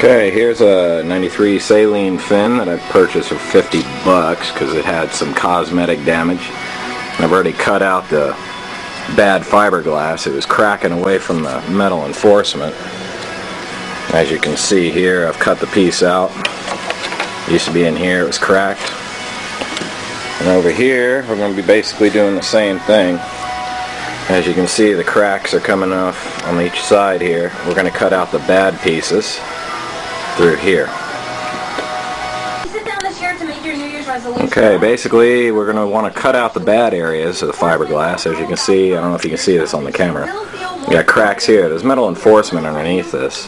Okay, here's a 93 Saleen fin that I purchased for 50 bucks because it had some cosmetic damage. I've already cut out the bad fiberglass. It was cracking away from the metal reinforcement. As you can see here, I've cut the piece out. It used to be in here, it was cracked. And over here, we're going to be basically doing the same thing. As you can see, the cracks are coming off on each side here. We're going to cut out the bad pieces through here. Sit down this year to make your New Year's resolution. Okay, basically we're going to want to cut out the bad areas of the fiberglass. As you can see, I don't know if you can see this on the camera. You got cracks here. There's metal reinforcement underneath this.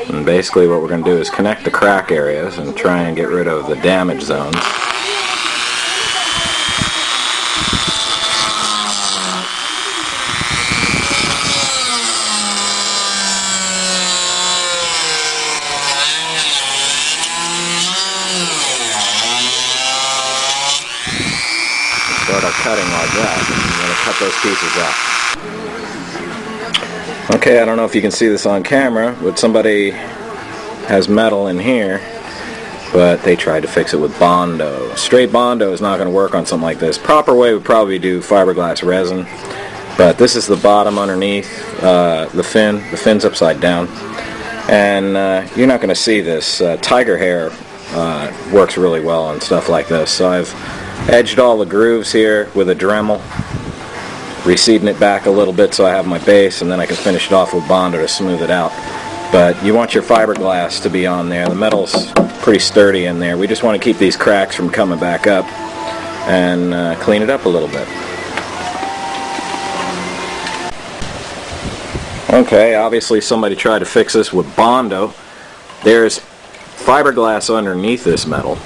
And basically what we're going to do is connect the crack areas and try and get rid of the damage zones. Start our cutting like that. I'm going to cut those pieces out. Okay, I don't know if you can see this on camera, but somebody has metal in here, but they tried to fix it with Bondo. Straight Bondo is not going to work on something like this. Proper way would probably do fiberglass resin, but this is the bottom underneath the fin. The fin's upside down, and you're not going to see this. Tiger hair works really well on stuff like this, so I've edged all the grooves here with a Dremel, receding it back a little bit so I have my base, and then I can finish it off with Bondo to smooth it out. But you want your fiberglass to be on there. The metal's pretty sturdy in there. We just want to keep these cracks from coming back up and clean it up a little bit. Okay, obviously somebody tried to fix this with Bondo. There's fiberglass underneath this metal,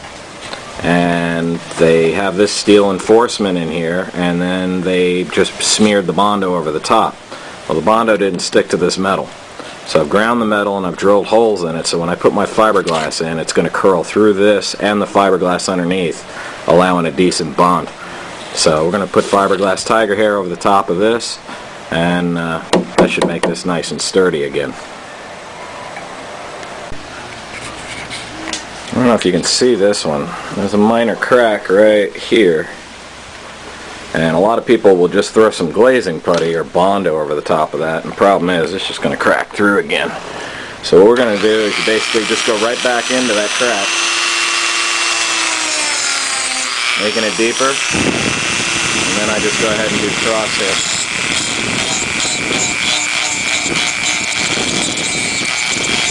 and they have this steel reinforcement in here, and then they just smeared the Bondo over the top. Well, the Bondo didn't stick to this metal, so I've ground the metal and I've drilled holes in it, so when I put my fiberglass in, it's going to curl through this and the fiberglass underneath, allowing a decent bond. So we're going to put fiberglass tiger hair over the top of this, and that should make this nice and sturdy again. I don't know if you can see this one. There's a minor crack right here, and a lot of people will just throw some glazing putty or Bondo over the top of that, and the problem is it's just going to crack through again. So what we're going to do is you basically just go right back into that crack, making it deeper, and then I just go ahead and do cross hits,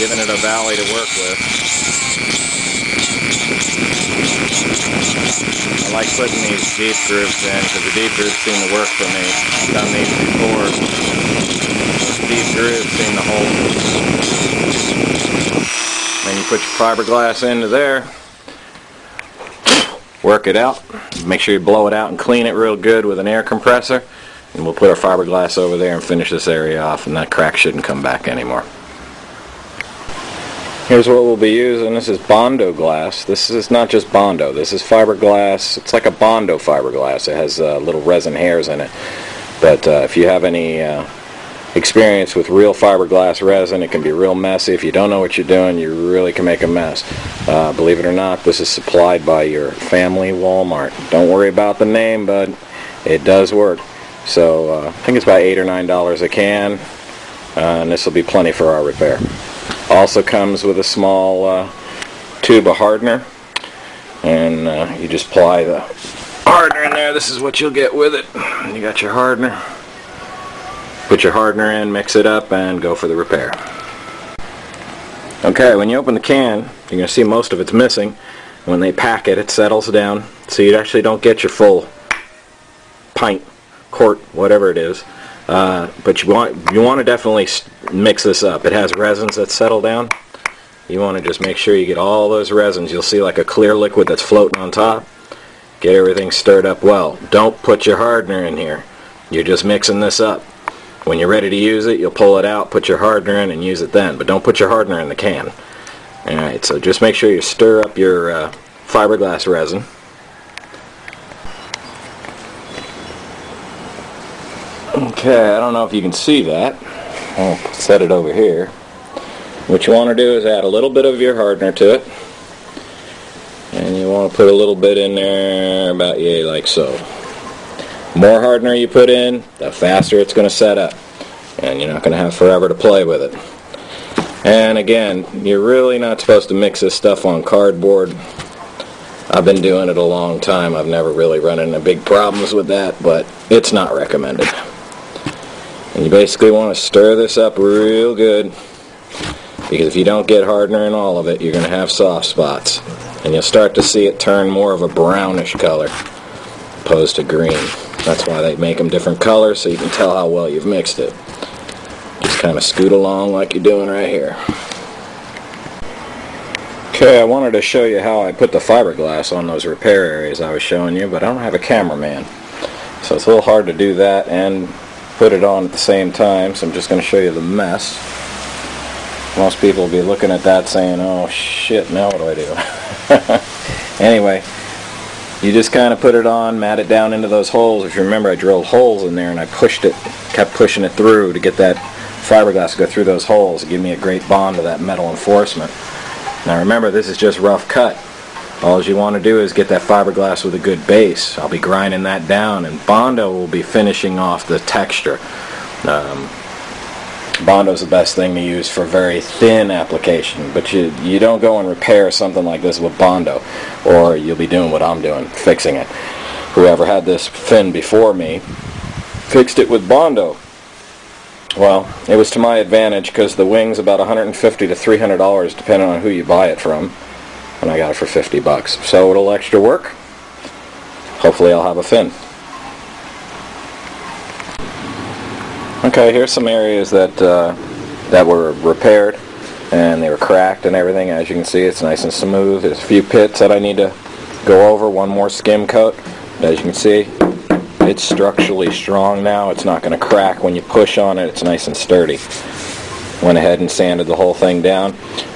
giving it a valley to work with. I like putting these deep grooves in because the deep grooves seem to work for me. I've done these before. Those deep grooves seem to hold. Then you put your fiberglass into there, work it out, make sure you blow it out and clean it real good with an air compressor, and we'll put our fiberglass over there and finish this area off, and that crack shouldn't come back anymore. Here's what we'll be using. This is Bondo glass. This is not just Bondo. This is fiberglass. It's like a Bondo fiberglass. It has little resin hairs in it. But if you have any experience with real fiberglass resin, it can be real messy. If you don't know what you're doing, you really can make a mess. Believe it or not, this is supplied by your family Walmart. Don't worry about the name, but it does work. So I think it's about $8 or $9 a can, and this will be plenty for our repair. Also comes with a small tube of hardener, and you just apply the hardener in there. This is what you'll get with it. You got your hardener. Put your hardener in, mix it up, and go for the repair. Okay, when you open the can, you're going to see most of it's missing. When they pack it, it settles down, so you actually don't get your full pint, quart, whatever it is. But you want to definitely mix this up. It has resins that settle down. You want to just make sure you get all those resins. You'll see like a clear liquid that's floating on top. Get everything stirred up well. Don't put your hardener in here. You're just mixing this up. When you're ready to use it, you'll pull it out, put your hardener in, and use it then. But don't put your hardener in the can. Alright, so just make sure you stir up your fiberglass resin. Okay, I don't know if you can see that. I'll set it over here. what you want to do is add a little bit of your hardener to it. And you want to put a little bit in there, about yay, like so. The more hardener you put in, the faster it's going to set up. And you're not going to have forever to play with it. And again, you're really not supposed to mix this stuff on cardboard. I've been doing it a long time. I've never really run into big problems with that, but it's not recommended. And you basically want to stir this up real good, because if you don't get hardener in all of it, you're going to have soft spots. And you'll start to see it turn more of a brownish color opposed to green. That's why they make them different colors, so you can tell how well you've mixed it. Just kind of scoot along like you're doing right here. Okay, I wanted to show you how I put the fiberglass on those repair areas I was showing you, but I don't have a cameraman. So it's a little hard to do that and put it on at the same time, so I'm just going to show you the mess. Most people will be looking at that saying, oh shit, now what do I do? Anyway, you just kind of put it on, mat it down into those holes. If you remember, I drilled holes in there and I kept pushing it through to get that fiberglass to go through those holes to give me a great bond to that metal enforcement. Now remember, this is just rough cut. All you want to do is get that fiberglass with a good base. I'll be grinding that down, and Bondo will be finishing off the texture. Bondo's the best thing to use for very thin application, but you don't go and repair something like this with Bondo, or you'll be doing what I'm doing, fixing it. Whoever had this fin before me fixed it with Bondo. Well, it was to my advantage because the wing's about $150 to $300 depending on who you buy it from, and I got it for $50. So a little extra work. Hopefully I'll have a fin. Okay, here's some areas that were repaired, and they were cracked and everything. As you can see, it's nice and smooth. There's a few pits that I need to go over. One more skim coat. As you can see, it's structurally strong now. It's not going to crack when you push on it. It's nice and sturdy. Went ahead and sanded the whole thing down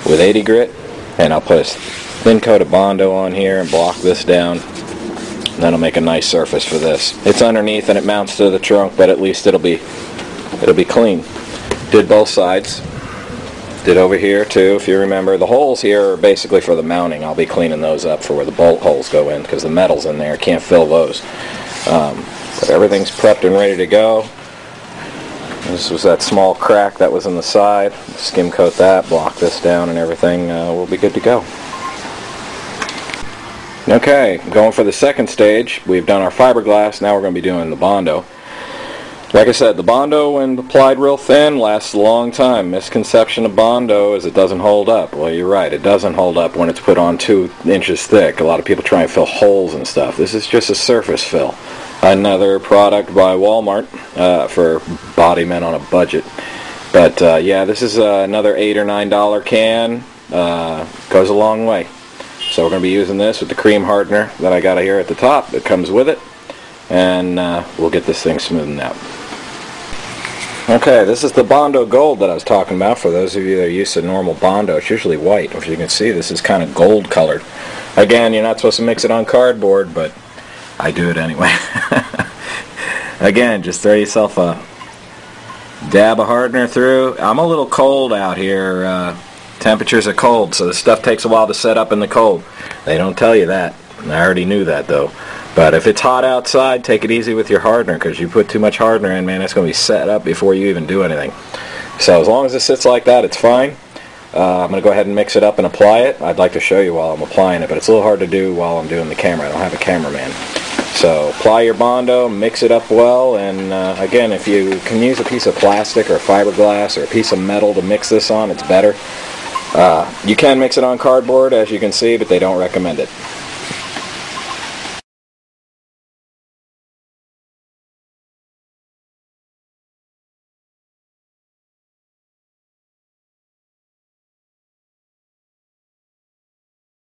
with 80 grit, and I'll put a thin coat of Bondo on here and block this down. That'll make a nice surface for this. It's underneath and it mounts to the trunk, but at least it'll be clean. Did both sides. Did over here too, if you remember. The holes here are basically for the mounting. I'll be cleaning those up for where the bolt holes go in, because the metal's in there. Can't fill those. But everything's prepped and ready to go. This was that small crack that was in the side. Skim coat that, block this down, and everything will be good to go. Okay, going for the second stage. We've done our fiberglass. Now we're going to be doing the Bondo. Like I said, the Bondo, when applied real thin, lasts a long time. Misconception of Bondo is it doesn't hold up. Well, you're right. It doesn't hold up when it's put on 2 inches thick. A lot of people try and fill holes and stuff. This is just a surface fill. Another product by Walmart for body men on a budget. But yeah, this is another $8 or $9 can. Goes a long way. So we're going to be using this with the cream hardener that I got here at the top that comes with it. And we'll get this thing smoothened out. Okay, this is the Bondo Gold that I was talking about. For those of you that are used to normal Bondo, it's usually white. As you can see, this is kind of gold colored. Again, you're not supposed to mix it on cardboard, but I do it anyway. Again, just throw yourself a dab of hardener through. I'm a little cold out here. Temperatures are cold, so the stuff takes a while to set up in the cold. They don't tell you that. I already knew that, though. But if it's hot outside, take it easy with your hardener, because you put too much hardener in, man, it's going to be set up before you even do anything. So as long as it sits like that, it's fine. I'm going to go ahead and mix it up and apply it. I'd like to show you while I'm applying it, but it's a little hard to do while I'm doing the camera. I don't have a cameraman. So apply your Bondo, mix it up well, and again, if you can use a piece of plastic or fiberglass or a piece of metal to mix this on, it's better. You can mix it on cardboard, as you can see, but they don't recommend it.